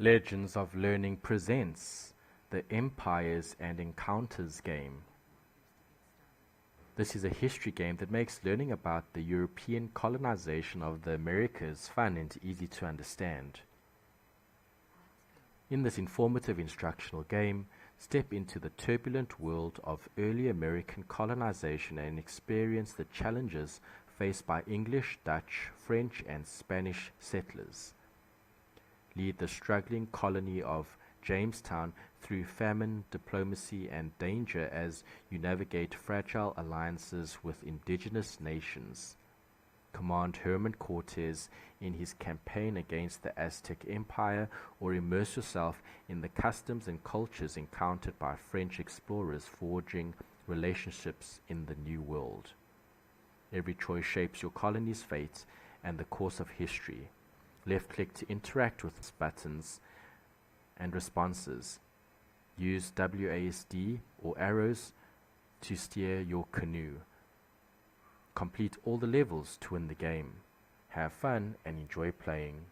Legends of Learning presents the Empires and Encounters game. This is a history game that makes learning about the European colonization of the Americas fun and easy to understand. In this informative instructional game, step into the turbulent world of early American colonization and experience the challenges faced by English, Dutch, French, and Spanish settlers. Lead the struggling colony of Jamestown through famine, diplomacy, and danger as you navigate fragile alliances with indigenous nations. Command Herman Cortes in his campaign against the Aztec Empire, or immerse yourself in the customs and cultures encountered by French explorers forging relationships in the New World. Every choice shapes your colony's fate and the course of history. Left-click to interact with buttons and responses. Use WASD or arrows to steer your canoe. Complete all the levels to win the game. Have fun and enjoy playing.